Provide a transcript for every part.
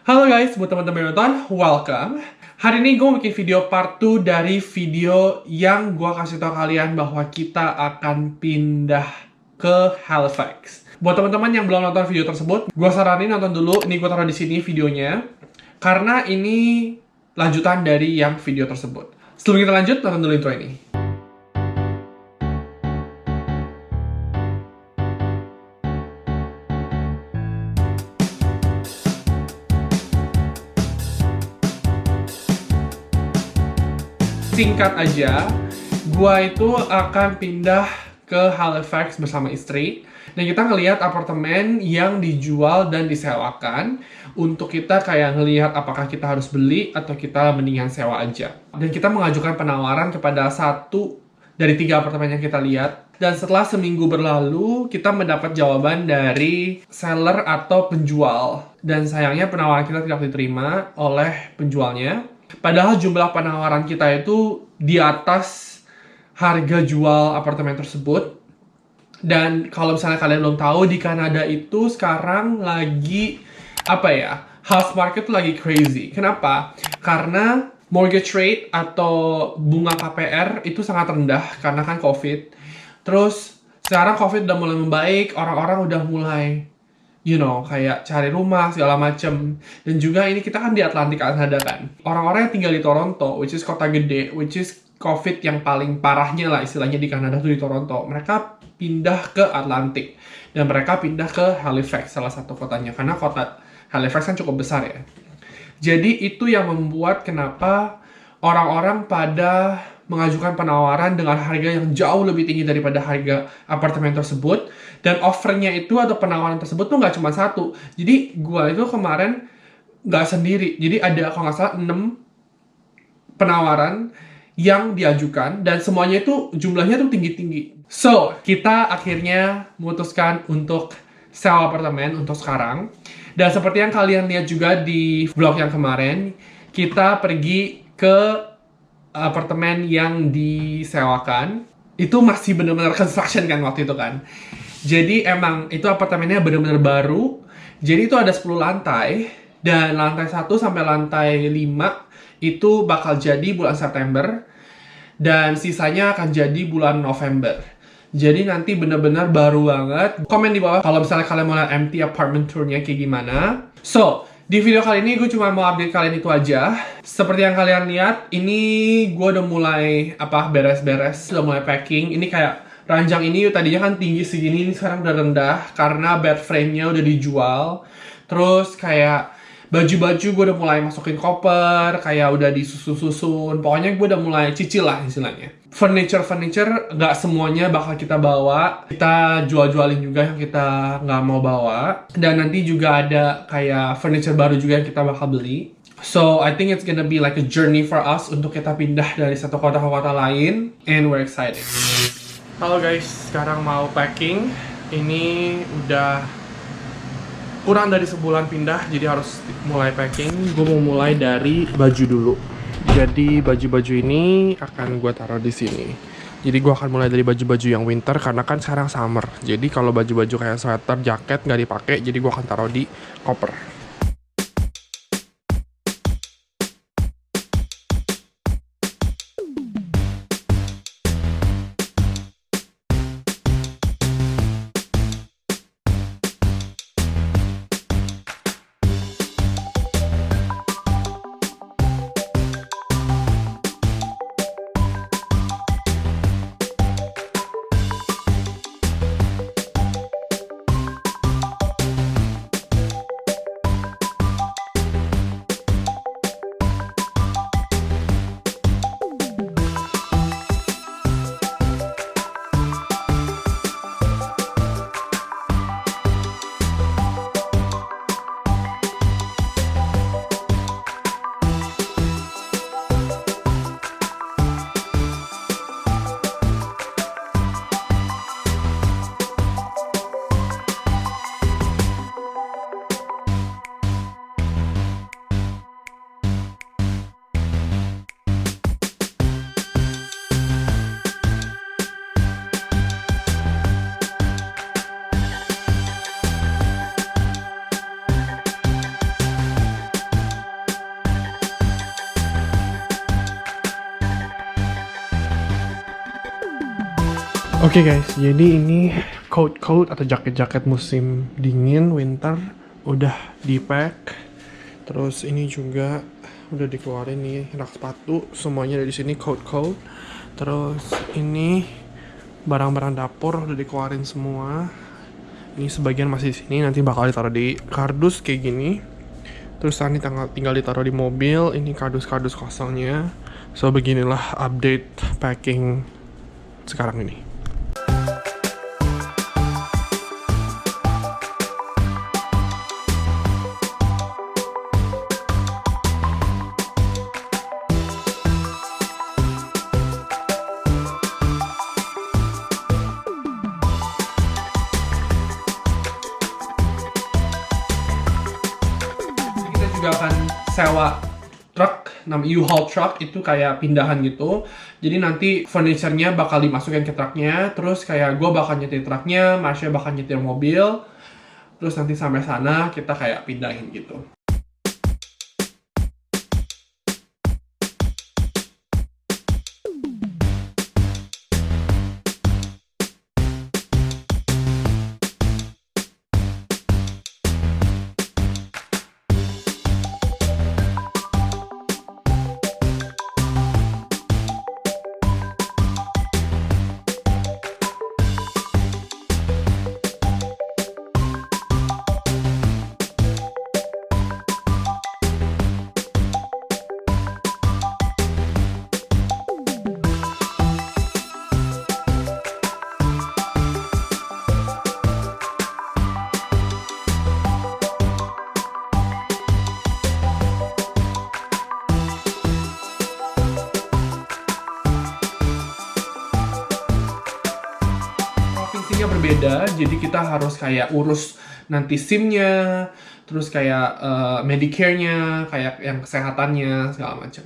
Halo guys, buat teman-teman yang nonton, welcome. Hari ini gue bikin video part 2 dari video yang gue kasih tau kalian bahwa kita akan pindah ke Halifax. Buat teman-teman yang belum nonton video tersebut, gue saranin nonton dulu. Ini gue taruh di sini videonya, karena ini lanjutan dari yang video tersebut. Sebelum kita lanjut, nonton dulu intro ini. Singkat aja, gua itu akan pindah ke Halifax bersama istri. Dan kita ngelihat apartemen yang dijual dan disewakan. Untuk kita kayak ngelihat apakah kita harus beli atau kita mendingan sewa aja. Dan kita mengajukan penawaran kepada satu dari 3 apartemen yang kita lihat. Dan setelah seminggu berlalu, kita mendapat jawaban dari seller atau penjual. Dan sayangnya penawaran kita tidak diterima oleh penjualnya. Padahal jumlah penawaran kita itu di atas harga jual apartemen tersebut. Dan kalau misalnya kalian belum tahu, di Kanada itu sekarang lagi, house market tuh lagi crazy. Kenapa? Karena mortgage rate atau bunga KPR itu sangat rendah karena kan COVID. Terus sekarang COVID udah mulai membaik, orang-orang udah mulai kayak cari rumah segala macem. Dan juga ini kita kan di Atlantik Kanada kan. Orang-orang yang tinggal di Toronto, which is kota gede, which is COVID yang paling parahnya lah istilahnya di Kanada tuh di Toronto. Mereka pindah ke Atlantik. Dan mereka pindah ke Halifax, salah satu kotanya. Karena kota Halifax kan cukup besar ya. Jadi itu yang membuat kenapa orang-orang pada mengajukan penawaran dengan harga yang jauh lebih tinggi daripada harga apartemen tersebut. Dan offernya itu atau penawaran tersebut tuh nggak cuma satu. Jadi gua itu kemarin nggak sendiri. Jadi ada kalau nggak salah 6 penawaran yang diajukan. Dan semuanya itu jumlahnya tuh tinggi-tinggi. So, kita akhirnya memutuskan untuk sewa apartemen untuk sekarang. Dan seperti yang kalian lihat juga di vlog yang kemarin, kita pergi ke apartemen yang disewakan. Itu masih benar-benar construction kan waktu itu kan. Jadi emang itu apartemennya benar-benar baru. Jadi itu ada 10 lantai. Dan lantai 1 sampai lantai 5 itu bakal jadi bulan September. Dan sisanya akan jadi bulan November. Jadi nanti benar-benar baru banget. Komen di bawah kalau misalnya kalian mau lihat empty apartment tour-nya kayak gimana. So, di video kali ini gue cuma mau update kalian itu aja. Seperti yang kalian lihat, ini gue udah mulai beres-beres, udah mulai packing. Ini kayak ranjang ini tadinya kan tinggi segini, ini sekarang udah rendah karena bed frame-nya udah dijual. Terus kayak baju-baju gue udah mulai masukin koper, kayak udah disusun-susun. Pokoknya gue udah mulai cicil lah istilahnya. Furniture nggak semuanya bakal kita bawa. Kita jual-jualin juga yang kita nggak mau bawa. Dan nanti juga ada kayak furniture baru juga yang kita bakal beli. So, I think it's gonna be like a journey for us untuk kita pindah dari satu kota ke kota lain. And we're excited. Halo guys, sekarang mau packing. Ini udah kurang dari sebulan pindah, jadi harus mulai packing. Gue mau mulai dari baju dulu. Jadi baju-baju ini akan gue taruh di sini. Jadi gue akan mulai dari baju-baju yang winter karena kan sekarang summer. Jadi kalau baju-baju kayak sweater, jaket nggak dipakai, jadi gue akan taruh di koper. Oke guys, jadi ini coat atau jaket-jaket musim dingin, winter, udah di-pack. Terus ini juga udah dikeluarin nih rak sepatu, semuanya dari sini coat. Terus ini barang-barang dapur udah dikeluarin semua. Ini sebagian masih di sini, nanti bakal ditaruh di kardus kayak gini. Terus ini tinggal ditaruh di mobil. Ini kardus-kardus kosongnya. So beginilah update packing sekarang ini. Juga akan sewa truk, namanya U-Haul truck, itu kayak pindahan gitu. Jadi nanti furniture-nya bakal dimasukin ke truknya, terus kayak gue bakal nyetir truknya, Marsha bakal nyetir mobil, terus nanti sampai sana kita kayak pindahin gitu. Fungsinya berbeda, jadi kita harus kayak urus nanti SIM-nya, terus kayak Medicare-nya, kayak yang kesehatannya, segala macam.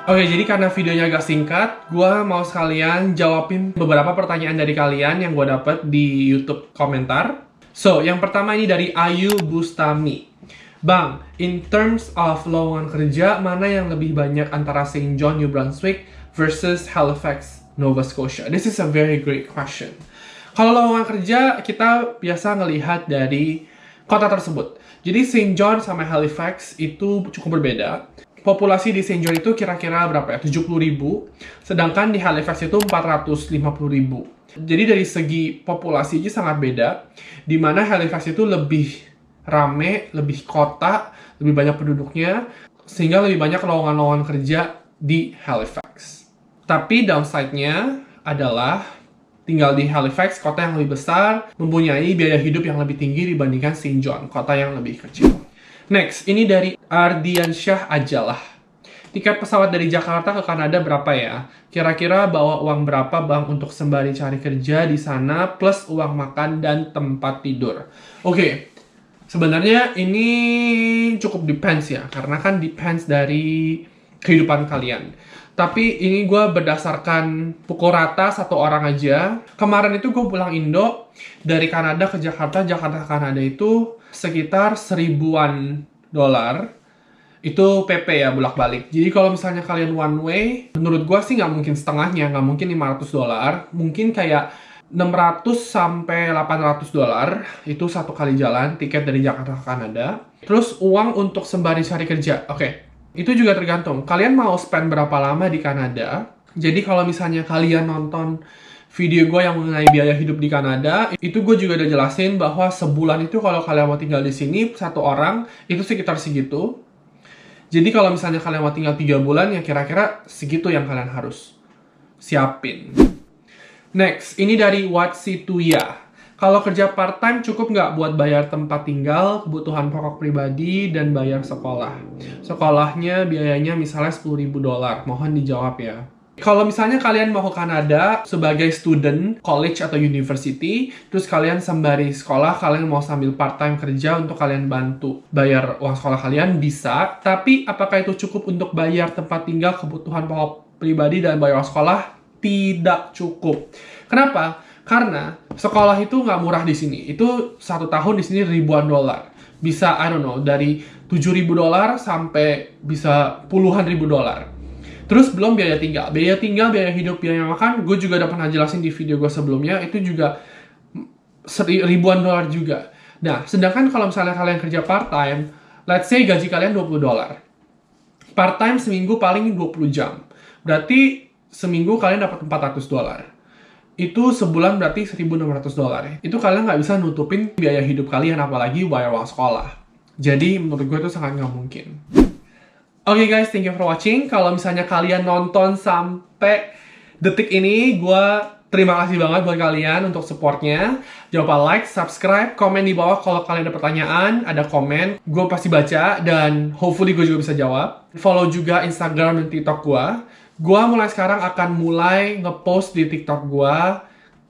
Oke, jadi karena videonya agak singkat, gue mau sekalian jawabin beberapa pertanyaan dari kalian yang gue dapet di YouTube komentar. So, yang pertama ini dari Ayu Bustami. Bang, in terms of lowongan kerja, mana yang lebih banyak antara St. John, New Brunswick versus Halifax, Nova Scotia? This is a very great question. Kalau lowongan kerja, kita biasa ngelihat dari kota tersebut. Jadi St. John sama Halifax itu cukup berbeda. Populasi di St. John itu kira-kira berapa ya? 70.000, sedangkan di Halifax itu 450.000. Jadi dari segi populasi itu sangat beda, di mana Halifax itu lebih rame, lebih kota, lebih banyak penduduknya, sehingga lebih banyak lowongan-lowongan kerja di Halifax. Tapi downside-nya adalah tinggal di Halifax, kota yang lebih besar, mempunyai biaya hidup yang lebih tinggi dibandingkan St. John, kota yang lebih kecil. Next, ini dari Ardiansyah Ajalah. Tiket pesawat dari Jakarta ke Kanada berapa ya? Kira-kira bawa uang berapa bang untuk sembari cari kerja di sana plus uang makan dan tempat tidur? Oke, sebenarnya ini cukup depends ya, karena kan depends dari kehidupan kalian. Tapi ini gue berdasarkan pukul rata satu orang aja. Kemarin itu gue pulang Indo dari Kanada ke Jakarta, Jakarta ke Kanada itu sekitar $1,000-an. Itu PP ya, bolak-balik. Jadi kalau misalnya kalian one way, menurut gue sih nggak mungkin setengahnya, nggak mungkin $500. Mungkin kayak 600 sampai $800 itu satu kali jalan tiket dari Jakarta ke Kanada. Terus uang untuk sembari cari kerja. Oke. Itu juga tergantung, kalian mau spend berapa lama di Kanada. Jadi kalau misalnya kalian nonton video gue yang mengenai biaya hidup di Kanada, itu gue juga udah jelasin bahwa sebulan itu kalau kalian mau tinggal di sini, satu orang, itu sekitar segitu. Jadi kalau misalnya kalian mau tinggal 3 bulan, ya kira-kira segitu yang kalian harus siapin. Next, ini dari Watsituya. Kalau kerja part-time cukup nggak buat bayar tempat tinggal, kebutuhan pokok pribadi, dan bayar sekolah? Sekolahnya biayanya misalnya $10,000. Mohon dijawab ya. Kalau misalnya kalian mau ke Kanada sebagai student, college atau university, terus kalian sembari sekolah, kalian mau sambil part-time kerja untuk kalian bantu bayar uang sekolah kalian, bisa. Tapi apakah itu cukup untuk bayar tempat tinggal, kebutuhan pokok pribadi, dan bayar uang sekolah? Tidak cukup. Kenapa? Karena sekolah itu nggak murah di sini. Itu 1 tahun di sini ribuan dolar. Bisa, I don't know, dari $7,000 sampai bisa puluhan ribu dolar. Terus belum biaya tinggal. Biaya tinggal, biaya hidup, biaya makan, gue juga udah pernah jelasin di video gue sebelumnya, itu juga ribuan dolar juga. Nah, sedangkan kalau misalnya kalian kerja part-time, let's say gaji kalian $20. Part-time seminggu paling 20 jam. Berarti seminggu kalian dapat $400. Itu sebulan berarti $1,600. Itu kalian nggak bisa nutupin biaya hidup kalian, apalagi bayar uang sekolah. Jadi menurut gue itu sangat nggak mungkin. Oke guys, thank you for watching. Kalau misalnya kalian nonton sampai detik ini, gue terima kasih banget buat kalian untuk supportnya. Jangan lupa like, subscribe, komen di bawah kalau kalian ada pertanyaan, ada komen. Gue pasti baca dan hopefully gue juga bisa jawab. Follow juga Instagram dan TikTok gue. Gue mulai sekarang akan mulai ngepost di TikTok gue,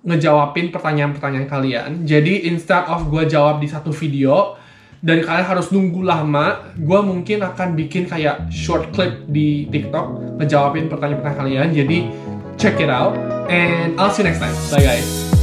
ngejawabin pertanyaan-pertanyaan kalian. Jadi instead of gue jawab di satu video, dan kalian harus nunggu lama, gue mungkin akan bikin kayak short clip di TikTok, ngejawabin pertanyaan-pertanyaan kalian. Jadi check it out, and I'll see you next time. Bye guys.